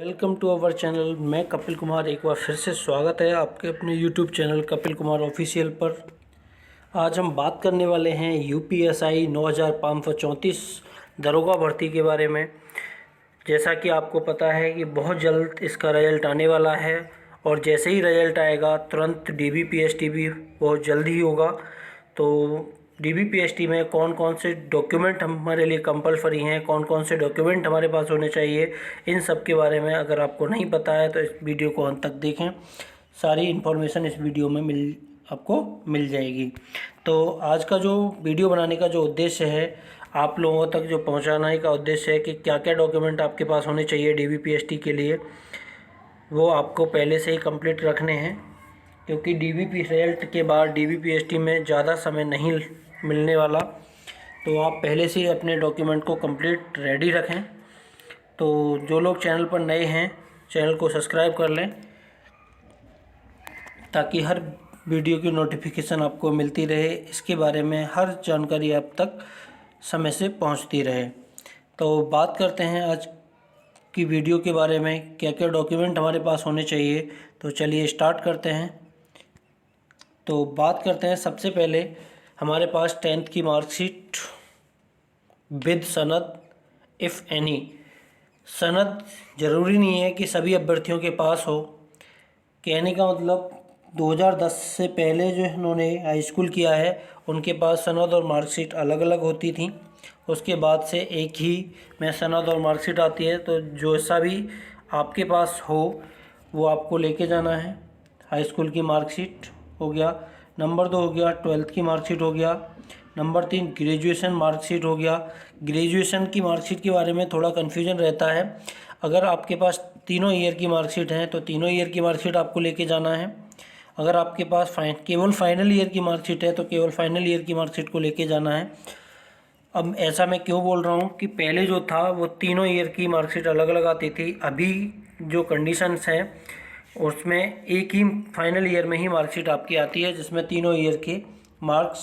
Welcome to our channel. मैं कपिल कुमार एक बार फिर से स्वागत है आपके अपने YouTube channel Kapil Kumar official पर। आज हम बात करने वाले हैं यूपीएसआई 9534 दरोगा भर्ती के बारे में। जैसा कि आपको पता है कि बहुत जल्द इसका रिजल्ट आने वाला है और जैसे ही रिजल्ट आएगा तुरंत डीबीपीएसटी भी बहुत जल्द ही होगा। तो डीबीपीएसटी में कौन कौन से डॉक्यूमेंट हमारे लिए कंपलसरी हैं, कौन कौन से डॉक्यूमेंट हमारे पास होने चाहिए, इन सब के बारे में अगर आपको नहीं पता है तो इस वीडियो को अंत तक देखें। सारी इन्फॉर्मेशन इस वीडियो में आपको मिल जाएगी। तो आज का जो वीडियो बनाने का जो उद्देश्य है, आप लोगों तक जो पहुंचाने का उद्देश्य है कि क्या क्या डॉक्यूमेंट आपके पास होने चाहिए डीबीपीएसटी के लिए, वो आपको पहले से ही कंप्लीट रखने हैं। क्योंकि डीबीपी रिजल्ट के बाद डीबीपीएसटी में ज़्यादा समय नहीं मिलने वाला, तो आप पहले से ही अपने डॉक्यूमेंट को कंप्लीट रेडी रखें। तो जो लोग चैनल पर नए हैं चैनल को सब्सक्राइब कर लें ताकि हर वीडियो की नोटिफिकेशन आपको मिलती रहे, इसके बारे में हर जानकारी आप तक समय से पहुंचती रहे। तो बात करते हैं आज की वीडियो के बारे में, क्या क्या डॉक्यूमेंट हमारे पास होने चाहिए। तो चलिए स्टार्ट करते हैं। तो बात करते हैं, सबसे पहले हमारे पास 10th की मार्कशीट विद सनद इफ़ एनी। सनद ज़रूरी नहीं है कि सभी अभ्यर्थियों के पास हो। कहने का मतलब 2010 से पहले जो इन्होंने हाई स्कूल किया है उनके पास सनद और मार्कशीट अलग अलग होती थी। उसके बाद से एक ही में सनद और मार्कशीट आती है। तो जो ऐसा भी आपके पास हो वो आपको लेके जाना है। हाई स्कूल की मार्कशीट हो गया, नंबर 2 हो गया 12th की मार्कशीट हो गया, नंबर 3 ग्रेजुएशन मार्कशीट हो गया। ग्रेजुएशन की मार्कशीट के बारे में थोड़ा कन्फ्यूजन रहता है। अगर आपके पास तीनों ईयर की मार्कशीट हैं तो तीनों ईयर की मार्कशीट आपको लेके जाना है। अगर आपके पास केवल फाइनल ईयर की मार्कशीट है तो केवल फाइनल ईयर की मार्कशीट को लेके जाना है। अब ऐसा मैं क्यों बोल रहा हूँ कि पहले जो था वो तीनों ईयर की मार्कशीट अलग अलग आती थी। अभी जो कंडीशंस हैं उसमें एक ही फाइनल ईयर में ही मार्कशीट आपकी आती है जिसमें तीनों ईयर के मार्क्स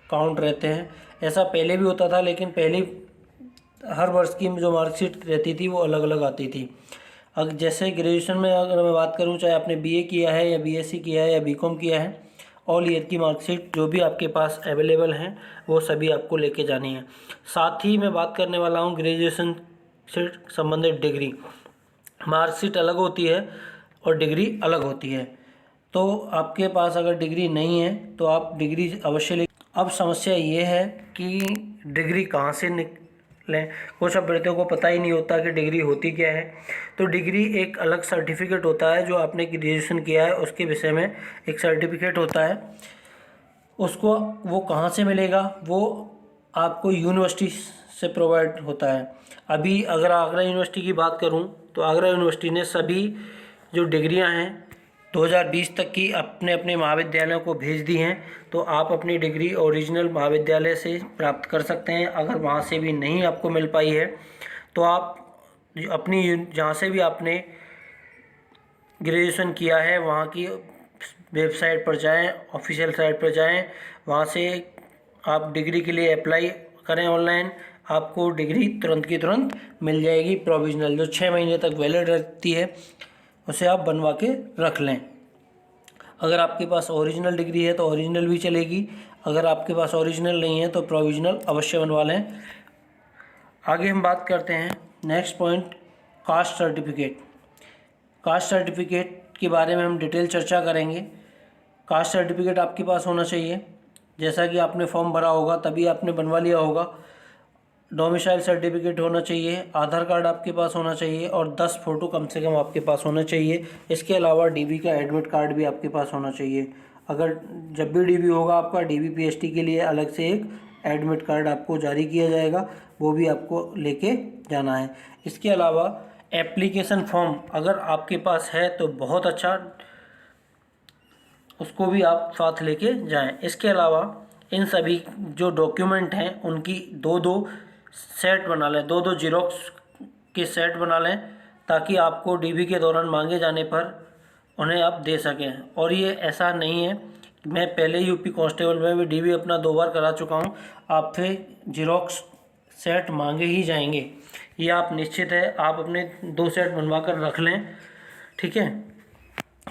काउंट रहते हैं। ऐसा पहले भी होता था, लेकिन पहले हर वर्ष की जो मार्कशीट रहती थी वो अलग अलग आती थी। अब जैसे ग्रेजुएशन में अगर मैं बात करूं, चाहे आपने बीए किया है या बीएससी किया है या बीकॉम किया है, ऑल ईयर की मार्कशीट जो भी आपके पास अवेलेबल हैं वो सभी आपको लेके जानी है। साथ ही मैं बात करने वाला हूँ ग्रेजुएशन से संबंधित डिग्री। मार्कशीट अलग होती है और डिग्री अलग होती है। तो आपके पास अगर डिग्री नहीं है तो आप डिग्री अवश्य ले। अब समस्या ये है कि डिग्री कहाँ से लें। कुछ अभ्यर्थियों को पता ही नहीं होता कि डिग्री होती क्या है। तो डिग्री एक अलग सर्टिफिकेट होता है, जो आपने ग्रेजुएशन किया है उसके विषय में एक सर्टिफिकेट होता है। उसको वो कहाँ से मिलेगा, वो आपको यूनिवर्सिटी से प्रोवाइड होता है। अभी अगर आगरा यूनिवर्सिटी की बात करूं तो आगरा यूनिवर्सिटी ने सभी जो डिग्रियां हैं 2020 तक की अपने अपने महाविद्यालयों को भेज दी हैं। तो आप अपनी डिग्री ओरिजिनल महाविद्यालय से प्राप्त कर सकते हैं। अगर वहाँ से भी नहीं आपको मिल पाई है तो आप अपनी जहाँ से भी आपने ग्रेजुएशन किया है वहाँ की वेबसाइट पर जाएं, ऑफिशियल साइट पर जाएं, वहाँ से आप डिग्री के लिए अप्लाई करें ऑनलाइन। आपको डिग्री तुरंत की तुरंत मिल जाएगी। प्रोविजनल जो 6 महीने तक वैलिड रहती है उसे आप बनवा के रख लें। अगर आपके पास ओरिजिनल डिग्री है तो ओरिजिनल भी चलेगी। अगर आपके पास ओरिजिनल नहीं है तो प्रोविजनल अवश्य बनवा लें। आगे हम बात करते हैं next point, caste certificate. Caste certificate के बारे में हम डिटेल चर्चा करेंगे। कास्ट सर्टिफिकेट आपके पास होना चाहिए। जैसा कि आपने फॉर्म भरा होगा तभी आपने बनवा लिया होगा। डोमिसाइल सर्टिफिकेट होना चाहिए, आधार कार्ड आपके पास होना चाहिए और 10 फ़ोटो कम से कम आपके पास होना चाहिए। इसके अलावा डीबी का एडमिट कार्ड भी आपके पास होना चाहिए। अगर जब भी डीबी होगा आपका, डीबीपीएसटी के लिए अलग से एक एडमिट कार्ड आपको जारी किया जाएगा, वो भी आपको लेके जाना है। इसके अलावा एप्लीकेशन फॉर्म अगर आपके पास है तो बहुत अच्छा, उसको भी आप साथ लेके जाएं। इसके अलावा इन सभी जो डॉक्यूमेंट हैं उनकी 2-2 सेट बना लें, 2-2 जीरोक्स के सेट बना लें, ताकि आपको डीबी के दौरान मांगे जाने पर उन्हें आप दे सकें। और ये ऐसा नहीं है, मैं पहले यूपी कांस्टेबल में भी डीबी अपना 2 बार करा चुका हूँ। आपसे जीरोक्स सेट मांगे ही जाएंगे, ये आप निश्चित है आप अपने 2 सेट बनवा कर रख लें, ठीक है।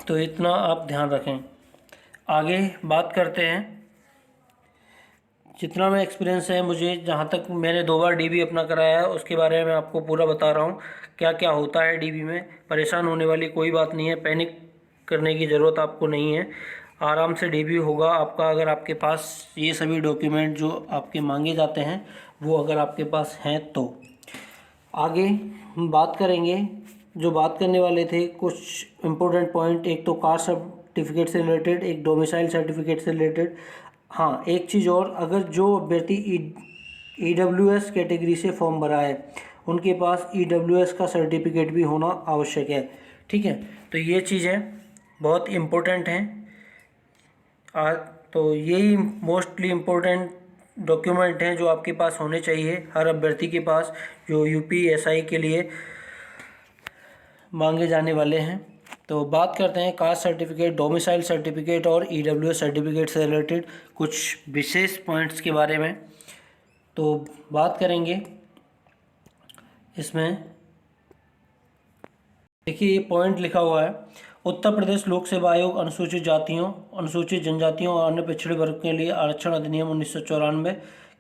तो इतना आप ध्यान रखें। आगे बात करते हैं। जितना मैं एक्सपीरियंस है मुझे, जहाँ तक मैंने 2 बार डीबी अपना कराया है उसके बारे में आपको पूरा बता रहा हूँ क्या क्या होता है डीबी में। परेशान होने वाली कोई बात नहीं है, पैनिक करने की ज़रूरत आपको नहीं है। आराम से डीबी होगा आपका अगर आपके पास ये सभी डॉक्यूमेंट जो आपके मांगे जाते हैं वो अगर आपके पास हैं तो। आगे हम बात करेंगे, जो बात करने वाले थे कुछ इम्पोर्टेंट पॉइंट, एक तो कास्ट सर्टिफिकेट से रिलेटेड, एक डोमिसाइल सर्टिफिकेट से रिलेटेड। हाँ, एक चीज़ और, अगर जो अभ्यर्थी EWS कैटेगरी से फॉर्म भरा है उनके पास EWS का सर्टिफिकेट भी होना आवश्यक है, ठीक है। तो ये चीज़ें बहुत इम्पोर्टेंट हैं। तो यही मोस्टली इम्पोर्टेंट डॉक्यूमेंट हैं जो आपके पास होने चाहिए हर अभ्यर्थी के पास, जो UPSI के लिए मांगे जाने वाले हैं। तो बात करते हैं कास्ट सर्टिफिकेट, डोमिसाइल सर्टिफिकेट और EWS सर्टिफिकेट से रिलेटेड कुछ विशेष पॉइंट्स के बारे में। तो बात करेंगे इसमें, देखिए ये पॉइंट लिखा हुआ है, उत्तर प्रदेश लोक सेवा आयोग अनुसूचित जातियों, अनुसूचित जनजातियों और अन्य पिछड़े वर्ग के लिए आरक्षण अधिनियम 1994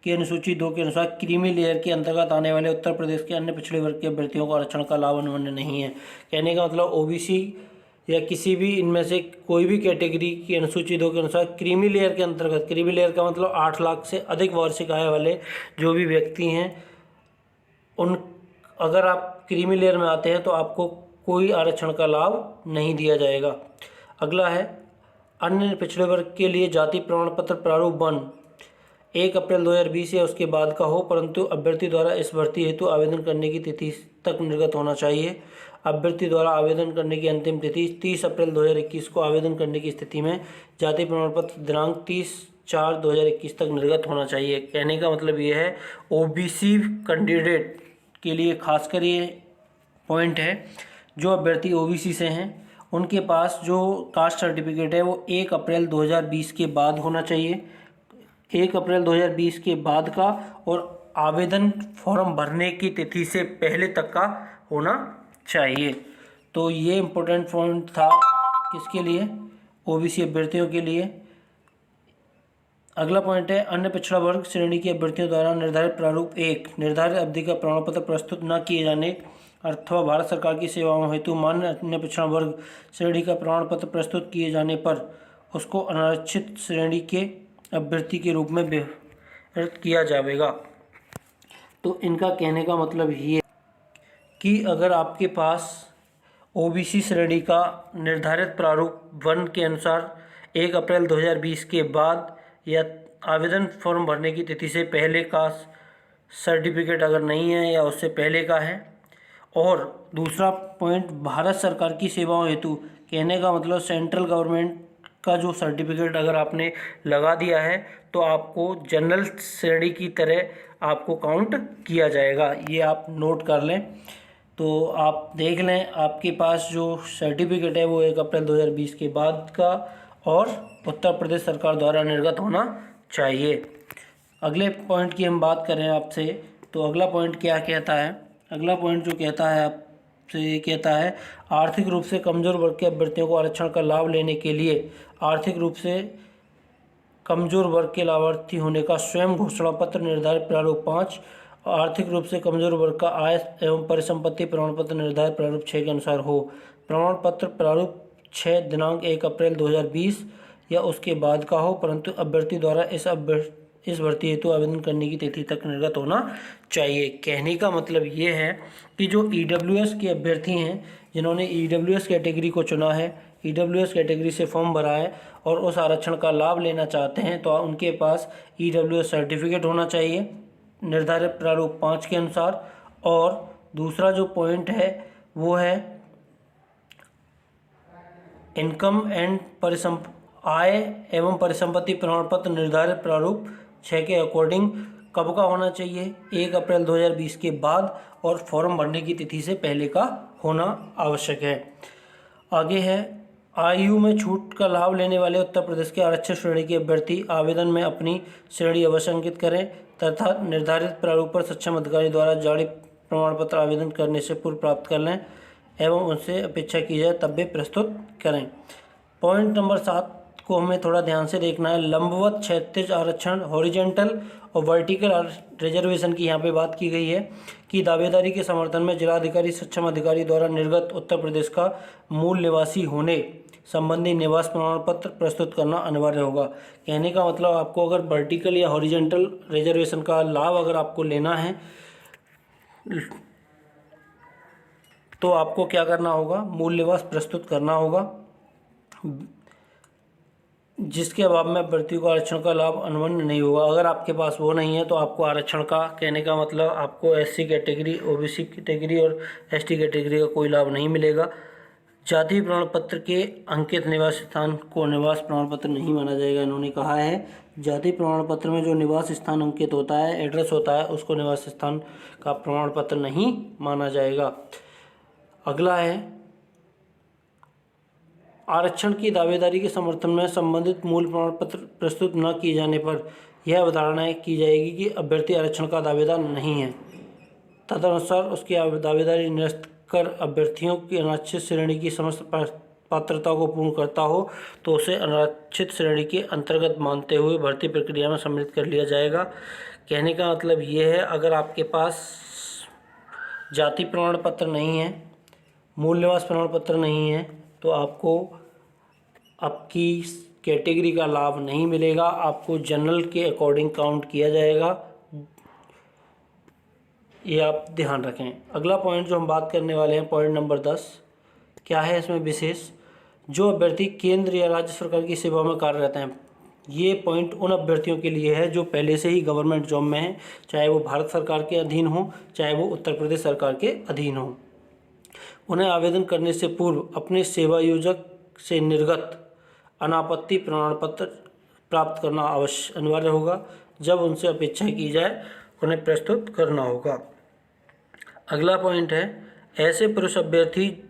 की अनुसूची 2 के अनुसार क्रीमी लेयर के अंतर्गत आने वाले उत्तर प्रदेश के अन्य पिछड़े वर्ग के अभ्यर्थियों को आरक्षण का लाभ अनुमन्य नहीं है। कहने का मतलब OBC या किसी भी इनमें से कोई भी कैटेगरी की अनुसूची 2 के अनुसार क्रीमी लेयर के अंतर्गत, क्रीमी लेयर का मतलब 8 लाख से अधिक वार्षिक आय वाले जो भी व्यक्ति हैं उन, अगर आप क्रीमी लेयर में आते हैं तो आपको कोई आरक्षण का लाभ नहीं दिया जाएगा। अगला है अन्य पिछड़े वर्ग के लिए जाति प्रमाण पत्र प्रारूप 1 1 अप्रैल 2020 या उसके बाद का हो, परंतु अभ्यर्थी द्वारा इस भर्ती हेतु आवेदन करने की तिथि तक निर्गत होना चाहिए। अभ्यर्थी द्वारा आवेदन करने की अंतिम तिथि 30 अप्रैल 2021 को आवेदन करने की स्थिति में जाति प्रमाण पत्र दिनांक 30/4/2021 तक निर्गत होना चाहिए। कहने का मतलब ये है OBC कैंडिडेट के लिए खासकर ये पॉइंट है। जो अभ्यर्थी OBC से हैं उनके पास जो कास्ट सर्टिफिकेट है वो 1 अप्रैल 2020 के बाद होना चाहिए, 1 अप्रैल 2020 के बाद का, और आवेदन फॉर्म भरने की तिथि से पहले तक का होना चाहिए। तो ये इम्पोर्टेंट पॉइंट था किसके लिए, OBC अभ्यर्थियों के लिए। अगला पॉइंट है अन्य पिछड़ा वर्ग श्रेणी के अभ्यर्थियों द्वारा निर्धारित प्रारूप 1 निर्धारित अवधि का प्रमाण पत्र प्रस्तुत न किए जाने अथवा भारत सरकार की सेवाओं हेतु मान्य अन्य पिछड़ा वर्ग श्रेणी का प्रमाण पत्र प्रस्तुत किए जाने पर उसको अनारक्षित श्रेणी के अभ्यर्थी के रूप में व्यवहित किया जाएगा। तो इनका कहने का मतलब ये कि अगर आपके पास OBC श्रेणी का निर्धारित प्रारूप 1 के अनुसार 1 अप्रैल 2020 के बाद या आवेदन फॉर्म भरने की तिथि से पहले का सर्टिफिकेट अगर नहीं है या उससे पहले का है, और दूसरा पॉइंट भारत सरकार की सेवाओं हेतु, कहने का मतलब सेंट्रल गवर्नमेंट का जो सर्टिफिकेट अगर आपने लगा दिया है तो आपको जनरल श्रेणी की तरह आपको काउंट किया जाएगा। ये आप नोट कर लें। तो आप देख लें आपके पास जो सर्टिफिकेट है वो 1 अप्रैल 2020 के बाद का और उत्तर प्रदेश सरकार द्वारा निर्गत होना चाहिए। अगले पॉइंट की हम बात करें आपसे, तो अगला पॉइंट क्या कहता है, अगला पॉइंट जो कहता है आपसे ये कहता है आर्थिक रूप से कमज़ोर वर्ग के अभ्यर्थियों को आरक्षण का लाभ लेने के लिए आर्थिक रूप से कमज़ोर वर्ग के लाभार्थी होने का स्वयं घोषणा पत्र निर्धारित प्रारूप 5, आर्थिक रूप से कमज़ोर वर्ग का आय एवं परिसंपत्ति प्रमाण पत्र निर्धारित प्रारूप 6 के अनुसार हो। प्रमाण पत्र प्रारूप 6 दिनांक 1 अप्रैल 2020 या उसके बाद का हो, परंतु अभ्यर्थी द्वारा इस भर्ती हेतु आवेदन करने की तिथि तक निर्गत होना चाहिए। कहने का मतलब ये है कि जो EWS के अभ्यर्थी हैं जिन्होंने EWS कैटेगरी को चुना है, EWS कैटेगरी से फॉर्म भरा है और उस आरक्षण का लाभ लेना चाहते हैं, तो उनके पास EWS सर्टिफिकेट होना चाहिए निर्धारित प्रारूप 5 के अनुसार। और दूसरा जो पॉइंट है वो है इनकम एंड आय एवं परिसंपत्ति प्रमाण पत्र निर्धारित प्रारूप 6 के अकॉर्डिंग कब का होना चाहिए, 1 अप्रैल 2020 के बाद और फॉर्म भरने की तिथि से पहले का होना आवश्यक है। आगे है आयु में छूट का लाभ लेने वाले उत्तर प्रदेश के आरक्षित श्रेणी के अभ्यर्थी आवेदन में अपनी श्रेणी अवश्य अंकित करें तथा निर्धारित प्रारूप पर सक्षम अधिकारी द्वारा जारी प्रमाण पत्र आवेदन करने से पूर्व प्राप्त कर लें एवं उनसे अपेक्षा की जाए तब वे प्रस्तुत करें। पॉइंट नंबर 7 को हमें थोड़ा ध्यान से देखना है। लंबवत क्षैतिज आरक्षण, हॉरिजेंटल और वर्टिकल रिजर्वेशन की यहाँ पे बात की गई है कि दावेदारी के समर्थन में जिलाधिकारी सक्षम अधिकारी द्वारा निर्गत उत्तर प्रदेश का मूल निवासी होने संबंधी निवास प्रमाण पत्र प्रस्तुत करना अनिवार्य होगा। कहने का मतलब आपको अगर वर्टिकल या हॉरिजेंटल रिजर्वेशन का लाभ अगर आपको लेना है तो आपको क्या करना होगा, मूल निवास प्रस्तुत करना होगा, जिसके अभाव में अभ्यर्थी को आरक्षण का लाभ अनुबंध नहीं होगा। अगर आपके पास वो नहीं है तो आपको आरक्षण का, कहने का मतलब आपको एससी कैटेगरी, ओबीसी कैटेगरी और एसटी कैटेगरी का कोई लाभ नहीं मिलेगा। जाति प्रमाण पत्र के अंकित निवास स्थान को निवास प्रमाण पत्र नहीं माना जाएगा। इन्होंने कहा है जाति प्रमाण पत्र में जो निवास स्थान अंकित होता है, एड्रेस होता है, उसको निवास स्थान का प्रमाण पत्र नहीं माना जाएगा। अगला है आरक्षण की दावेदारी के समर्थन में संबंधित मूल प्रमाण पत्र प्रस्तुत न किए जाने पर यह अवधारणा की जाएगी कि अभ्यर्थी आरक्षण का दावेदार नहीं है। तदनुसार उसकी दावेदारी निरस्त कर अभ्यर्थियों की अनारक्षित श्रेणी की समस्त पात्रता को पूर्ण करता हो तो उसे अनारक्षित श्रेणी के अंतर्गत मानते हुए भर्ती प्रक्रिया में सम्मिलित कर लिया जाएगा। कहने का मतलब ये है, अगर आपके पास जाति प्रमाण पत्र नहीं है, मूल निवास प्रमाण पत्र नहीं है, तो आपको आपकी कैटेगरी का लाभ नहीं मिलेगा, आपको जनरल के अकॉर्डिंग काउंट किया जाएगा। ये आप ध्यान रखें। अगला पॉइंट जो हम बात करने वाले हैं, पॉइंट नंबर 10, क्या है इसमें विशेष, जो अभ्यर्थी केंद्र या राज्य सरकार की सेवा में कार्यरत हैं। ये पॉइंट उन अभ्यर्थियों के लिए है जो पहले से ही गवर्नमेंट जॉब में हैं, चाहे वो भारत सरकार के अधीन हो, चाहे वो उत्तर प्रदेश सरकार के अधीन हो। उन्हें आवेदन करने से पूर्व अपने सेवायोजक से निर्गत अनापत्ति प्रमाण पत्र प्राप्त करना अवश्य अनिवार्य होगा। जब उनसे अपेक्षा की जाए उन्हें प्रस्तुत करना होगा। अगला पॉइंट है, ऐसे पुरुष अभ्यर्थी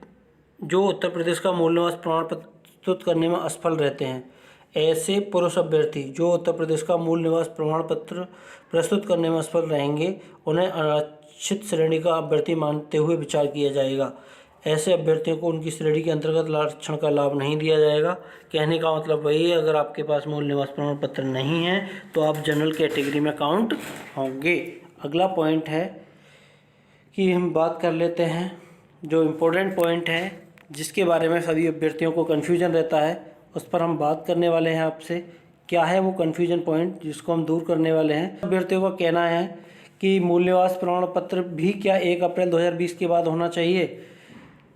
जो उत्तर प्रदेश का मूल निवास प्रमाण पत्र प्रस्तुत करने में असफल रहते हैं। ऐसे पुरुष अभ्यर्थी जो उत्तर प्रदेश का मूल निवास प्रमाण पत्र प्रस्तुत करने में असफल रहेंगे, उन्हें आरक्षित श्रेणी का अभ्यर्थी मानते हुए विचार किया जाएगा। ऐसे अभ्यर्थियों को उनकी श्रेणी के अंतर्गत आरक्षण का लाभ नहीं दिया जाएगा। कहने का मतलब वही है, अगर आपके पास मूल निवास प्रमाण पत्र नहीं है तो आप जनरल कैटेगरी में काउंट होंगे। अगला पॉइंट है कि हम बात कर लेते हैं, जो इम्पोर्टेंट पॉइंट है जिसके बारे में सभी अभ्यर्थियों को कन्फ्यूजन रहता है, उस पर हम बात करने वाले हैं आपसे। क्या है वो कन्फ्यूजन पॉइंट जिसको हम दूर करने वाले हैं। अभ्यर्थियों का कहना है कि मूल निवास प्रमाण पत्र भी क्या 1 अप्रैल 2020 के बाद होना चाहिए,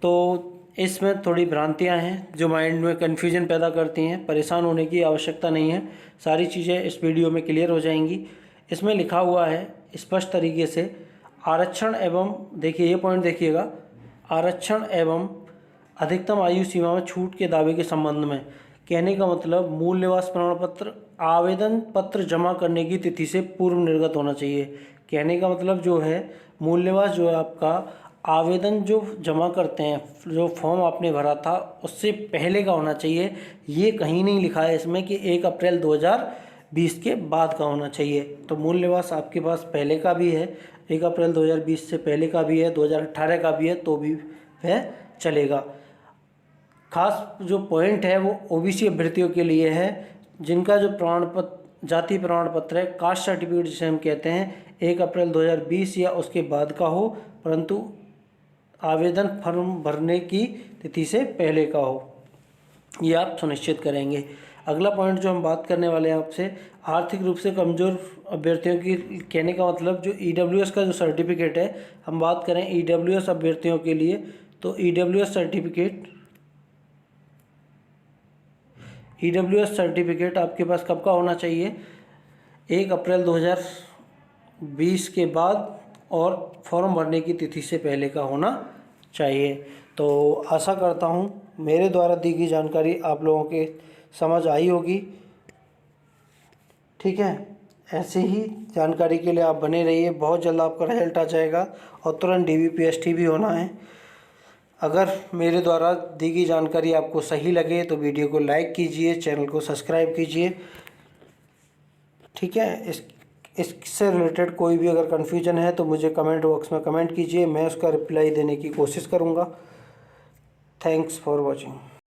तो इसमें थोड़ी भ्रांतियां हैं जो माइंड में कन्फ्यूजन पैदा करती हैं। परेशान होने की आवश्यकता नहीं है, सारी चीज़ें इस वीडियो में क्लियर हो जाएंगी। इसमें लिखा हुआ है स्पष्ट तरीके से, आरक्षण एवं, देखिए ये पॉइंट देखिएगा, आरक्षण एवं अधिकतम आयु सीमा में छूट के दावे के संबंध में। कहने का मतलब मूल निवास प्रमाण पत्र आवेदन पत्र जमा करने की तिथि से पूर्व निर्गत होना चाहिए। कहने का मतलब जो है, मूल निवास जो है आपका आवेदन जो जमा करते हैं, जो फॉर्म आपने भरा था उससे पहले का होना चाहिए। ये कहीं नहीं लिखा है इसमें कि 1 अप्रैल 2020 के बाद का होना चाहिए। तो मूल निवास आपके पास पहले का भी है, 1 अप्रैल 2020 से पहले का भी है, 2018 का भी है, तो भी वह चलेगा। खास जो पॉइंट है वो ओबीसी अभ्यर्थियों के लिए है, जिनका जो प्रमाण पत्र, जाति प्रमाण पत्र है, कास्ट सर्टिफिकेट जिसे हम कहते हैं, 1 अप्रैल 2020 या उसके बाद का हो, परंतु आवेदन फॉर्म भरने की तिथि से पहले का हो, ये आप सुनिश्चित करेंगे। अगला पॉइंट जो हम बात करने वाले हैं आपसे, आर्थिक रूप से कमज़ोर अभ्यर्थियों की। कहने का मतलब जो ईडब्ल्यूएस का जो सर्टिफिकेट है, हम बात करें ईडब्ल्यूएस अभ्यर्थियों के लिए, तो ईडब्ल्यूएस सर्टिफिकेट आपके पास कब का होना चाहिए, 1 अप्रैल 2020 के बाद और फॉर्म भरने की तिथि से पहले का होना चाहिए। तो आशा करता हूँ मेरे द्वारा दी गई जानकारी आप लोगों के समझ आई होगी। ठीक है, ऐसे ही जानकारी के लिए आप बने रहिए, बहुत जल्द आपका रिजल्ट आ जाएगा और तुरंत DVPST भी होना है। अगर मेरे द्वारा दी गई जानकारी आपको सही लगे तो वीडियो को लाइक कीजिए, चैनल को सब्सक्राइब कीजिए। ठीक है, इससे रिलेटेड कोई भी अगर कन्फ्यूजन है तो मुझे कमेंट बॉक्स में कमेंट कीजिए, मैं उसका रिप्लाई देने की कोशिश करूँगा। Thanks for watching.